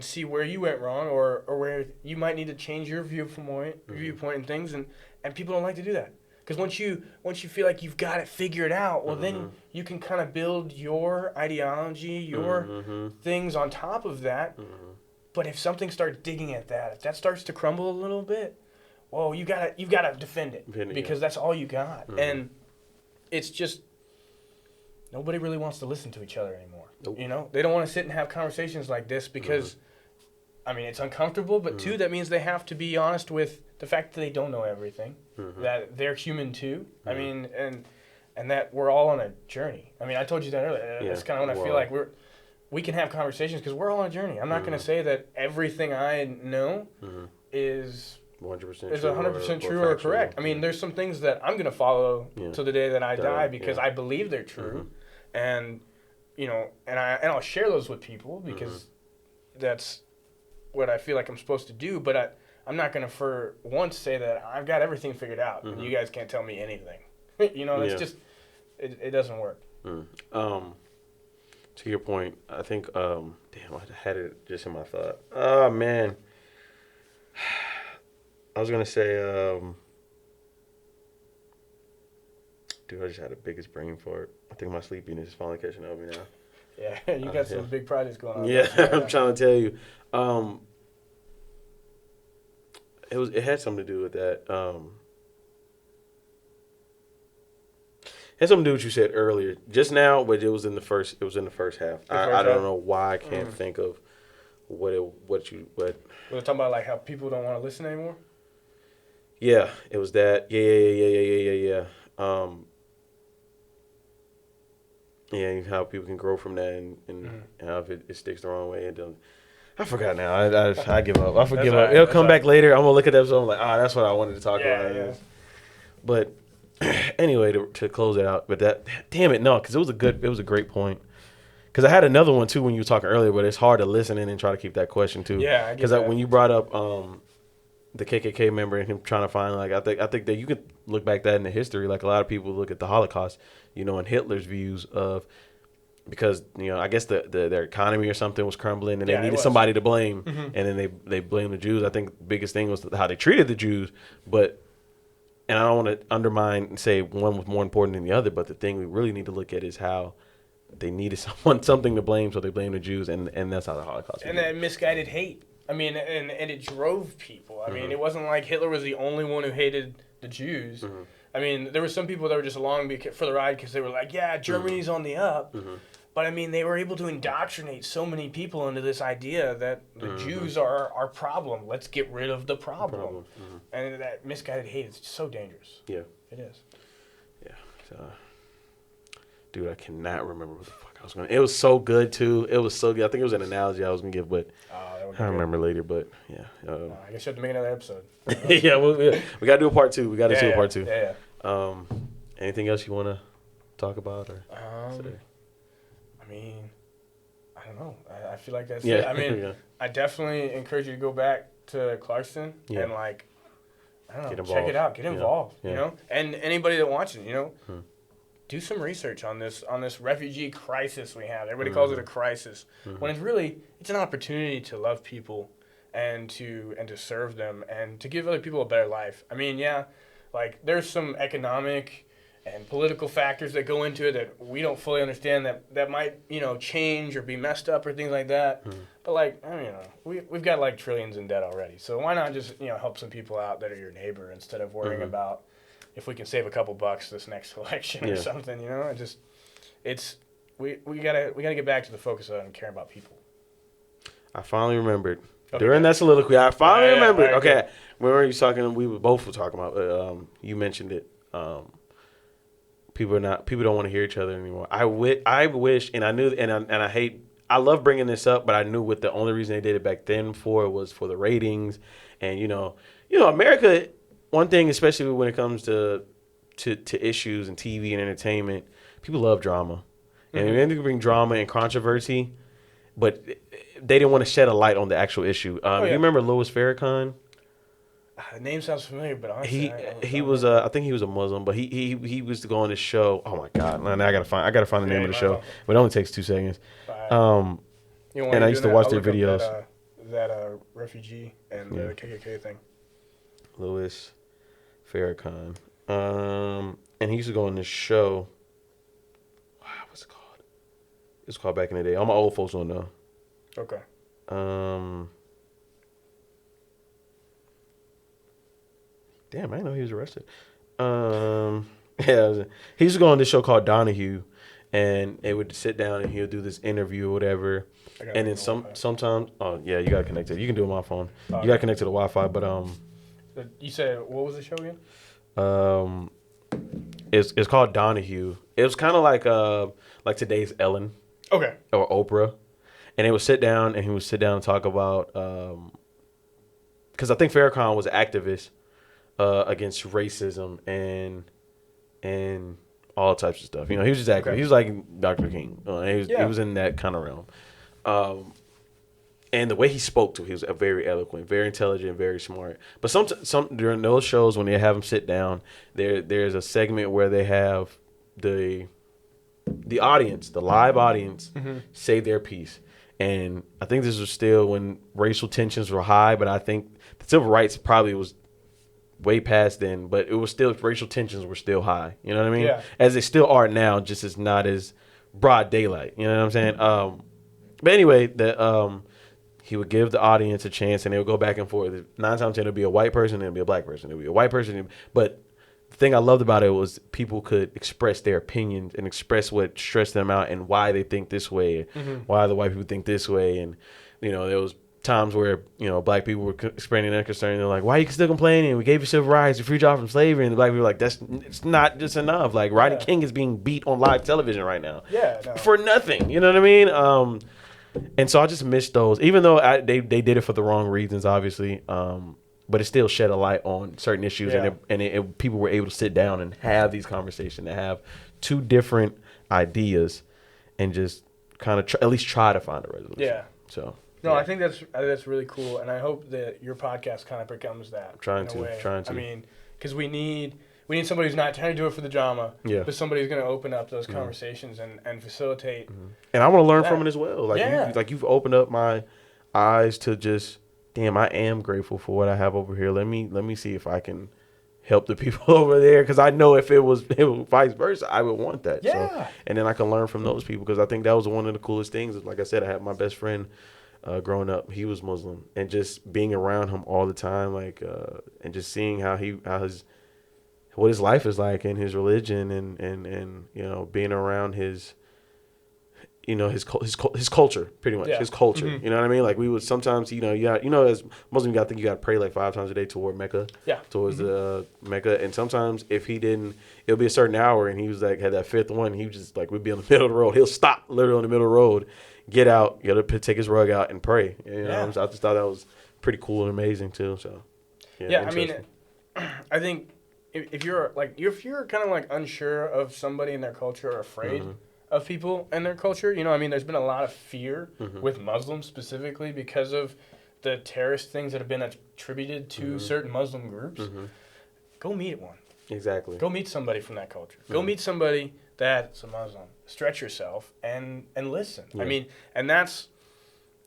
Speaker 4: see where you went wrong or where you might need to change your viewpoint and things, and people don't like to do that. Because once you feel like you've got it figured out, well, then you can kind of build your ideology, your things on top of that. But if something starts digging at that, if that starts to crumble a little bit, well, you gotta defend it because that's all you got. And it's just nobody really wants to listen to each other anymore. Nope. You know, they don't want to sit and have conversations like this because, I mean, it's uncomfortable. But two, that means they have to be honest with the fact that they don't know everything, that they're human too. I mean, and that we're all on a journey. I mean, I told you that earlier. That's kind of when I feel like we can have conversations because we're all on a journey. I'm not going to say that everything I know is 100% true or correct. I mean, there's some things that I'm going to follow till the day that I die because I believe they're true, and you know, and I'll share those with people because that's what I feel like I'm supposed to do. But I'm not going to for once say that I've got everything figured out and you guys can't tell me anything. You know, it's just it doesn't work.
Speaker 3: To your point, I think damn, I had it just in my thought. Oh man. I was gonna say, dude, I just had the biggest brain fart. I think my sleepiness is finally catching up with me now.
Speaker 4: Yeah, you got some big projects going on.
Speaker 3: Yeah, I'm trying to tell you. It had something to do with that. It had something to do with what you said earlier, just now, but it was in the first. It was in the first half. I don't know why I can't think of what. We're
Speaker 4: talking about like how people don't want to listen anymore.
Speaker 3: Yeah, it was that. Yeah. Yeah, how people can grow from that and how if it sticks the wrong way. I forgot now. I give up. I forgive
Speaker 4: all
Speaker 3: up.
Speaker 4: right,
Speaker 3: It'll
Speaker 4: that's
Speaker 3: come
Speaker 4: all
Speaker 3: back
Speaker 4: right.
Speaker 3: later. I'm gonna look at that episode. I'm like, that's what I wanted to talk about.
Speaker 4: Yeah.
Speaker 3: But anyway, to close it out. But damn it, no, because it was a great point. Because I had another one too when you were talking earlier, but it's hard to listen in and try to keep that question too.
Speaker 4: Yeah, I get
Speaker 3: Because
Speaker 4: that.
Speaker 3: when you brought up the KKK member and him trying to find, like, I think that you could look back that in the history. Like, a lot of people look at the Holocaust, and Hitler's views of, because I guess their economy or something was crumbling and they needed somebody to blame, and then they blamed the Jews. I think the biggest thing was how they treated the Jews, and I don't want to undermine and say one was more important than the other, but the thing we really need to look at is how they needed something to blame, so they blamed the Jews, and that's how the Holocaust
Speaker 4: And
Speaker 3: began.
Speaker 4: that misguided hate. I mean, and it drove people. I mean, it wasn't like Hitler was the only one who hated the Jews. I mean, there were some people that were just along for the ride because they were like, yeah, Germany's on the up. But, I mean, they were able to indoctrinate so many people into this idea that the Jews are our problem. Let's get rid of the problem. And that misguided hate is so dangerous.
Speaker 3: Yeah.
Speaker 4: It is.
Speaker 3: Yeah. So, dude, I cannot remember what the fuck I was going to. It was so good, too. It was so good. I think it was an analogy I was going to give, but I don't remember later. But, yeah.
Speaker 4: I guess you have to make another episode.
Speaker 3: Yeah, we got to do a part 2. We got to do a part 2.
Speaker 4: Yeah.
Speaker 3: Anything else you want to talk about? Or
Speaker 4: I mean, I don't know. I feel like that's
Speaker 3: Yeah.
Speaker 4: it. I mean,
Speaker 3: Yeah.
Speaker 4: I definitely encourage you to go back to Clarkston and, like, I don't know, check it out. Get involved,
Speaker 3: Yeah.
Speaker 4: And anybody that watches, do some research on this refugee crisis we have. Everybody calls it a crisis. When it's an opportunity to love people and to serve them and to give other people a better life. I mean, like, there's some economic and political factors that go into it that we don't fully understand that might, change or be messed up or things like that. But, like, I mean, we've got, like, trillions in debt already. So why not just, help some people out that are your neighbor instead of worrying about if we can save a couple bucks this next election or something, we gotta get back to the focus on caring about people.
Speaker 3: I finally remembered. During that soliloquy, I finally remembered. Okay. When you talking, we both were talking about, you mentioned it. People don't want to hear each other anymore. I wish, and I knew, and I hate, I love bringing this up, but I knew what the only reason they did it back then was for the ratings, and America. One thing, especially when it comes to issues and TV and entertainment, people love drama, and they can bring drama and controversy, but they didn't want to shed a light on the actual issue. You remember Louis Farrakhan?
Speaker 4: The name sounds familiar, but honestly,
Speaker 3: he was I think he was a Muslim, but he was to go on this show. Oh my God! Now I gotta find the name of the show, but it only takes 2 seconds. And I used to watch their videos.
Speaker 4: That refugee and the KKK thing.
Speaker 3: Louis Farrakhan, and he used to go on this show. Wow, what's it called? It's called back in the day. All my old folks don't know.
Speaker 4: Okay.
Speaker 3: Damn, I didn't know he was arrested. He used to go on this show called Donahue, and it would sit down and he'll do this interview or whatever. And then sometimes, you gotta connect it. You can do it on my phone. You gotta connect to the Wi-Fi, but
Speaker 4: You said what was the show again?
Speaker 3: It's called Donahue. It was kind of like today's Ellen.
Speaker 4: Okay.
Speaker 3: Or Oprah, and they would sit down and talk about because I think Farrakhan was an activist against racism and all types of stuff. He was just active. Okay. He was like Dr. King. He was in that kind of realm. And the way he spoke to, he was very eloquent, very intelligent, very smart. But some during those shows when they have him sit down, there's a segment where they have the audience, the live audience, say their piece. And I think this was still when racial tensions were high, but I think the civil rights probably was way past then, but it was still, racial tensions were still high. You know what I mean? Yeah. As they still are now, just as not as broad daylight. You know what I'm saying? But anyway, he would give the audience a chance, and they would go back and forth. 9 times 10, it'd be a white person, and it'd be a black person. It'd be a white person, but the thing I loved about it was people could express their opinions and express what stressed them out and why they think this way, why the white people think this way. And, there was times where, black people were expressing their concern. They're like, why are you still complaining? We gave you civil rights, we freed you off from slavery. And the black people were like, it's not just enough. Like, Rodney King is being beat on live television right now.
Speaker 4: Yeah. No.
Speaker 3: For nothing. You know what I mean? And so I just missed those, even though they did it for the wrong reasons, obviously. But it still shed a light on certain issues, and people were able to sit down and have these conversations, and have two different ideas, and just kind of at least try to find a resolution. Yeah. So.
Speaker 4: No, I think that's really cool, and I hope that your podcast kind of becomes that.
Speaker 3: I'm trying to.
Speaker 4: I mean, because we need somebody who's not trying to do it for the drama, but somebody who's going to open up those conversations and facilitate.
Speaker 3: And I want to learn from it as well. Like you've opened up my eyes to just, damn, I am grateful for what I have over here. Let me see if I can help the people over there, because I know if it was vice versa, I would want that.
Speaker 4: Yeah.
Speaker 3: So, and then I can learn from those people, because I think that was one of the coolest things. Like I said, I had my best friend growing up. He was Muslim, and just being around him all the time, like and just seeing what his life is like in his religion, and being around his culture, pretty much his culture. Mm-hmm. You know what I mean? Like we would sometimes, as Muslim, you got to pray like 5 times a day toward Mecca. Yeah. Towards the Mecca, and sometimes if he didn't, it'll be a certain hour, and he was like had that fifth one. He was just like, we'd be in the middle of the road. He'll stop literally in the middle of the road, get out, take his rug out and pray. So I just thought that was pretty cool and amazing too. So
Speaker 4: I mean, I think if you're kind of like unsure of somebody in their culture, or afraid of people and their culture, there's been a lot of fear with Muslims specifically because of the terrorist things that have been attributed to certain Muslim groups. Go meet one.
Speaker 3: Exactly.
Speaker 4: Go meet somebody from that culture. Go meet somebody that's a Muslim. Stretch yourself and listen. Yeah. I mean, and that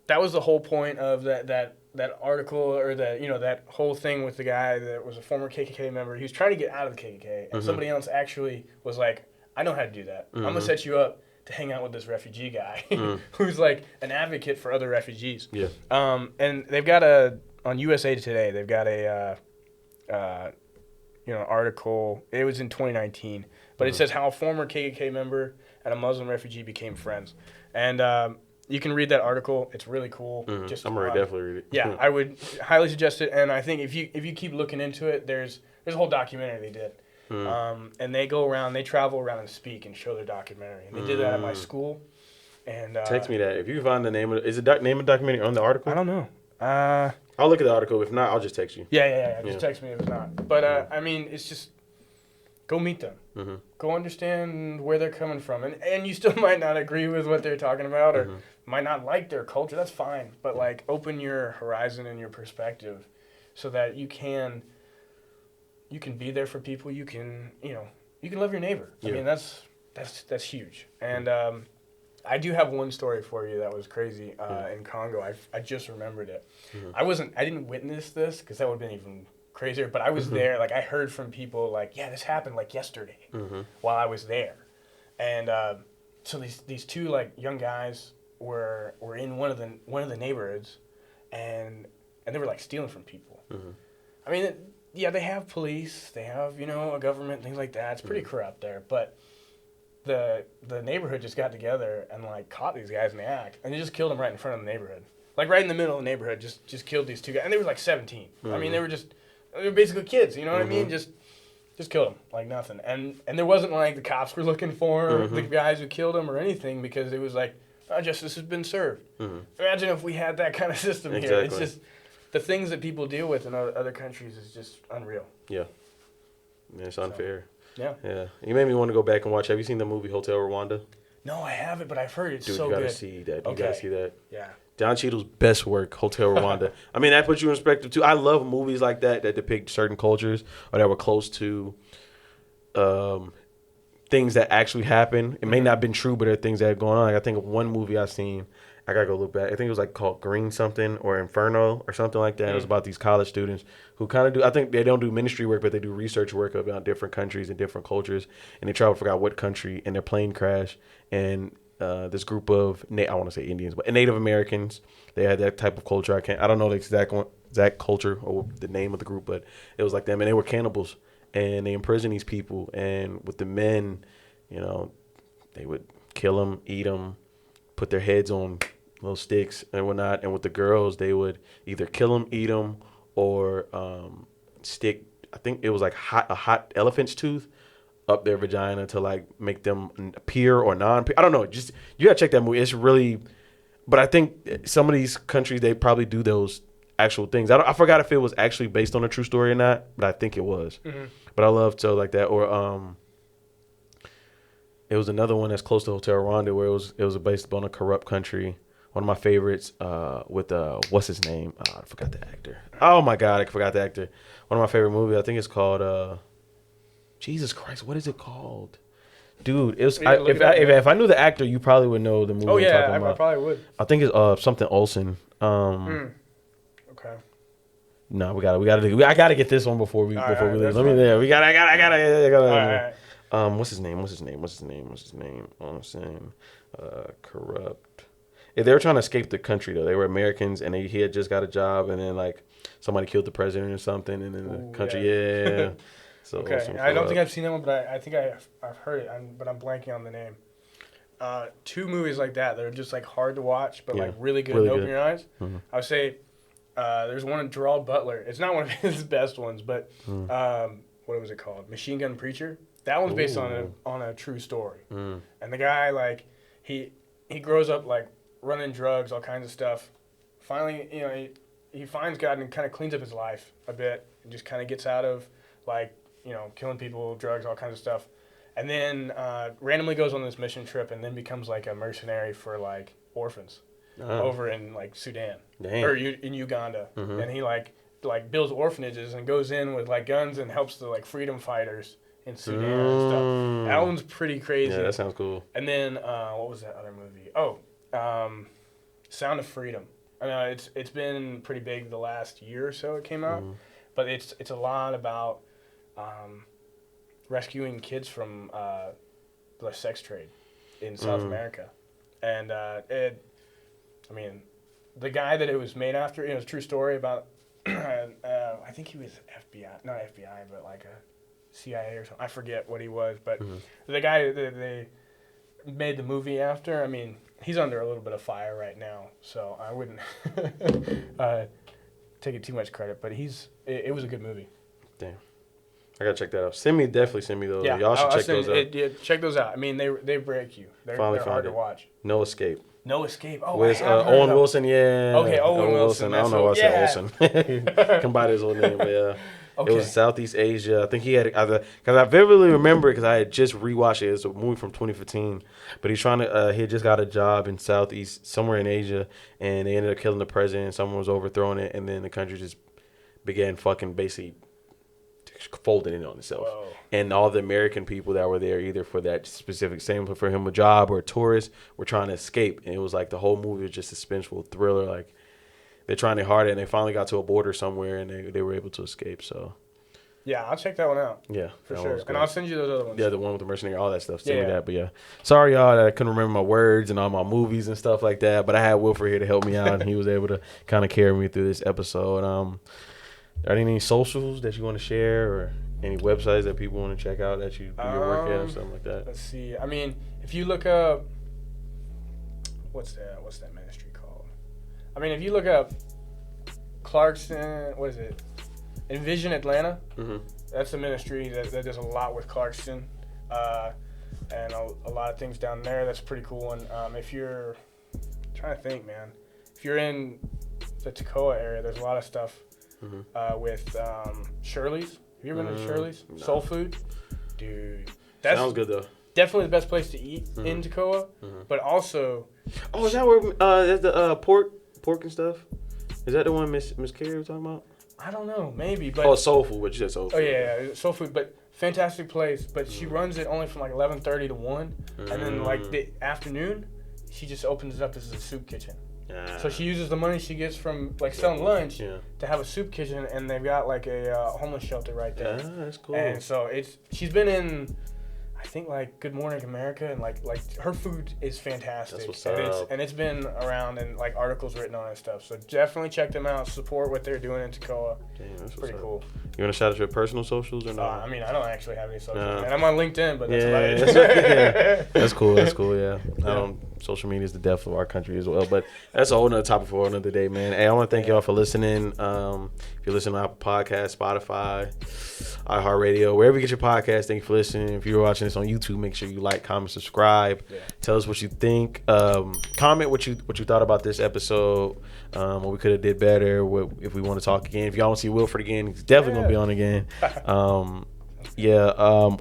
Speaker 4: was the whole point of that article, or that whole thing with the guy that was a former KKK member. He was trying to get out of the KKK, and somebody else actually was like, I know how to do that. I'm going to set you up to hang out with this refugee guy who's like an advocate for other refugees. Yeah. And they've got on USA Today, they've got a article. It was in 2019, but it says how a former KKK member and a Muslim refugee became friends. And you can read that article. It's really cool.
Speaker 3: I'm going to definitely read it.
Speaker 4: Yeah, I would highly suggest it. And I think if you keep looking into it, there's a whole documentary they did. And they travel around and speak and show their documentary. And they did that at my school. And
Speaker 3: text me that. If you can find the name of it. Is the name of the documentary on the article?
Speaker 4: I don't know.
Speaker 3: I'll look at the article. If not, I'll just text you.
Speaker 4: Yeah. Just text me if it's not. But, I mean, it's just, go meet them. Go understand where they're coming from. And you still might not agree with what they're talking about, or might not like their culture. That's fine. But, like, open your horizon and your perspective so that you can be there for people. You can love your neighbor. I mean, that's huge. And I do have one story for you that was crazy in Congo. I just remembered it. I didn't witness this, because that would have been even crazier, but I was there. Like, I heard from people like, yeah, this happened like yesterday while I was there. And so these two like young guys were in one of the neighborhoods, and they were like stealing from people. I mean, they have police, they have, a government, things like that. It's pretty corrupt there, but the neighborhood just got together and like caught these guys in the act, and they just killed them right in front of the neighborhood. Like right in the middle of the neighborhood, just killed these two guys. And they were like 17. I mean, they were basically kids, you know what I mean? Just killed them like nothing. And there wasn't like the cops were looking for the guys who killed them or anything, because it was like, justice has been served. Imagine if we had that kind of system here. It's just the things that people deal with in other countries is just unreal. Yeah.
Speaker 3: It's unfair.
Speaker 4: Yeah.
Speaker 3: You made me want to go back and watch. Have you seen the movie Hotel Rwanda?
Speaker 4: No, I haven't, but I've heard it's
Speaker 3: so
Speaker 4: good.
Speaker 3: You gotta see that. You gotta see that.
Speaker 4: Yeah.
Speaker 3: Don Cheadle's best work, Hotel Rwanda. I mean, that puts you in perspective too. I love movies like that depict certain cultures, or that were close to things that actually happened. It may not have been true, but there are things that are going on. Like, I think of one movie I've seen. I gotta go look back. I think it was like called Green something or Inferno or something like that. It was about these college students who kind of do, I think they don't do ministry work, but they do research work about different countries and different cultures. And they travel, forgot what country, and their plane crashed. And this group of, I want to say Indians, but Native Americans, they had that type of culture. I don't know the exact culture or the name of the group, but it was like them. And they were cannibals. And they imprisoned these people. And with the men, they would kill them, eat them, put their heads on little sticks and whatnot. And with the girls, they would either kill them, eat them, or stick, I think it was like a hot elephant's tooth up their vagina to like make them appear or non-appear. I don't know. Just, you gotta check that movie. It's really, but I think some of these countries, they probably do those actual things. I forgot if it was actually based on a true story or not, but I think it was. Mm-hmm. But I love shows like that. Or it was another one that's close to Hotel Rwanda where it was based on a corrupt country. One of my favorites with what's his name? I forgot the actor. Oh my God, I forgot the actor. One of my favorite movies. I think it's called Jesus Christ. What is it called? Dude, it was if I knew the actor, you probably would know the movie.
Speaker 4: Oh yeah,
Speaker 3: I'm
Speaker 4: I probably would.
Speaker 3: I think it's something Olsen.
Speaker 4: Okay.
Speaker 3: No, I gotta get this one before we leave. Let me there. I gotta.
Speaker 4: All right.
Speaker 3: What's his name? Olsen. Corrupt. Yeah, they were trying to escape the country though. They were Americans, and he had just got a job, and then like somebody killed the president or something, and then the country. Yeah. So
Speaker 4: okay, I don't think I've seen that one, but I think I've heard it, but I'm blanking on the name. Two movies like that are just like hard to watch, but like really good to open your eyes. Mm-hmm. I would say there's one in Gerald Butler. It's not one of his best ones, but what was it called? Machine Gun Preacher. That one's based on a true story. Mm. And the guy like he grows up like running drugs, all kinds of stuff. Finally, he finds God and kind of cleans up his life a bit, and just kind of gets out of like killing people, drugs, all kinds of stuff. And then randomly goes on this mission trip and then becomes like a mercenary for like orphans over in like Sudan or in Uganda. Mm-hmm. And he like builds orphanages and goes in with like guns and helps the like freedom fighters in Sudan and stuff. That one's pretty crazy.
Speaker 3: Yeah, that sounds cool.
Speaker 4: And then what was that other movie? Sound of Freedom. I know it's been pretty big the last year or so it came out, but it's a lot about rescuing kids from the sex trade in South America. And the guy that it was made after, it was a true story about, I think he was not FBI, but like a CIA or something. I forget what he was, but the guy that they made the movie after, he's under a little bit of fire right now, so I wouldn't take it too much credit, but it was a good movie.
Speaker 3: Damn. I gotta check that out. Definitely send me those.
Speaker 4: Yeah,
Speaker 3: y'all should check those out.
Speaker 4: Check those out. They break you. They're hard to watch.
Speaker 3: No Escape.
Speaker 4: No Escape. Oh,
Speaker 3: with Owen Wilson. Yeah.
Speaker 4: Okay, Owen Wilson.
Speaker 3: I don't know why I said Olsen. Can buy his old name, but yeah. Okay. It was Southeast Asia. I think he had because I vividly remember it because I had just rewatched it. It's a movie from 2015, but he's trying to. He had just got a job in Southeast somewhere in Asia, and they ended up killing the president. Someone was overthrowing it, and then the country just began fucking basically folding in on itself. Whoa. And all the American people that were there, either for that specific same for him a job or a tourist, were trying to escape. And it was like the whole movie was just a suspenseful thriller. Like they're trying their hardest, and they finally got to a border somewhere, and they were able to escape. So
Speaker 4: yeah, I'll check that one out.
Speaker 3: Yeah,
Speaker 4: for sure. And I'll send you those other ones.
Speaker 3: Yeah, the one with the mercenary, all that stuff. Send me that. But yeah, sorry y'all that I couldn't remember my words and all my movies and stuff like that. But I had Wilfred here to help me out, and he was able to kind of carry me through this episode. Are there any socials that you want to share, or any websites that people want to check out that you do your work at or something like that?
Speaker 4: Let's see. If you look up, what's that ministry called? If you look up Clarkson, what is it? Envision Atlanta. Mm-hmm. That's a ministry that does a lot with Clarkson, and a lot of things down there. That's a pretty cool one. If you're I'm trying to think, man, if you're in the Toccoa area, there's a lot of stuff with Shirley's. Have you ever been to Shirley's? No. Soul Food? Dude. That
Speaker 3: sounds good, though.
Speaker 4: Definitely the best place to eat in Toccoa, but also...
Speaker 3: Oh, is that where that's the pork and stuff? Is that the one Miss Carey was talking about?
Speaker 4: I don't know. Maybe, but...
Speaker 3: Oh, Soul Food. What you said, Soul Food.
Speaker 4: Oh, yeah, Soul Food, but fantastic place. But she runs it only from like 11:30 to 1, and then like the afternoon, she just opens it up as a soup kitchen. So she uses the money she gets from like selling lunch to have a soup kitchen, and they've got like a homeless shelter right there.
Speaker 3: That's cool.
Speaker 4: And so she's been in, I think, like Good Morning America, and like her food is fantastic.
Speaker 3: That's what's up.
Speaker 4: And it's been around and like articles written on it and stuff. So definitely check them out. Support what they're doing in Toccoa.
Speaker 3: Damn, that's
Speaker 4: pretty cool.
Speaker 3: You want to shout out your personal socials or not?
Speaker 4: I don't actually have any socials. And I'm on LinkedIn, but that's about
Speaker 3: it. That's cool. Yeah. Social media is the death of our country as well, but that's a whole nother topic for another day, man. Hey, I want to thank y'all for listening. If you're listening to Apple Podcasts, Spotify, iHeartRadio, wherever you get your podcast, thank you for listening. If you're watching this on YouTube, make sure you like, comment, subscribe. Yeah. Tell us what you think. Comment what you thought about this episode. What we could have did better. If we want to talk again. If y'all want to see Wilfred again, he's definitely gonna be on again.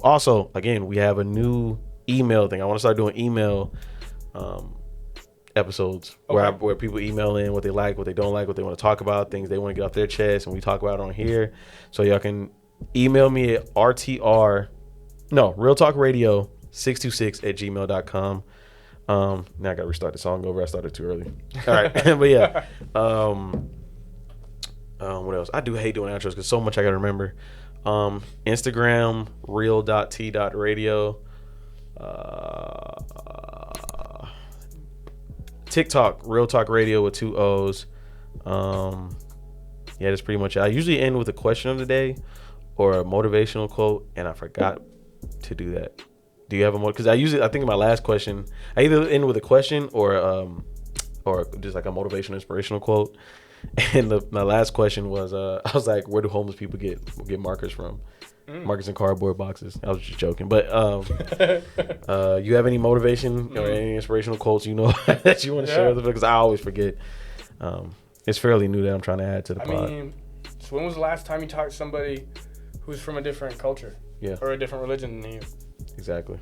Speaker 3: Also, again, we have a new email thing. I want to start doing email episodes where people email in what they like, what they don't like, what they want to talk about, things they want to get off their chest, and we talk about it on here. So y'all can email me at Real Talk Radio 626@gmail.com. Now I gotta restart the song over. I started too early. All right. But yeah. What else? I do hate doing outros because so much I gotta remember. Instagram real.t.radio. TikTok Real Talk Radio with 2 O's. Yeah, that's pretty much it. I usually end with a question of the day or a motivational quote, and I forgot to do that. Do you have a more? Because I think in my last question, I either end with a question or just like a motivational, inspirational quote. And my last question was, I was like, where do homeless people get markers from? Markers in cardboard boxes. I was just joking. But you have any motivation or any inspirational quotes that you want to share with us? Because I always forget. It's fairly new that I'm trying to add to the pod.
Speaker 4: I mean, so when was the last time you talked to somebody who's from a different culture?
Speaker 3: Yeah.
Speaker 4: Or a different religion than you?
Speaker 3: Exactly.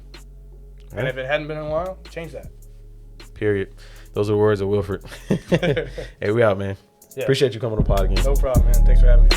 Speaker 4: And if it hadn't been in a while, change that.
Speaker 3: Period. Those are the words of Wilfred. Hey, we out, man. Yeah. Appreciate you coming on the pod again.
Speaker 4: No problem, man. Thanks for having me.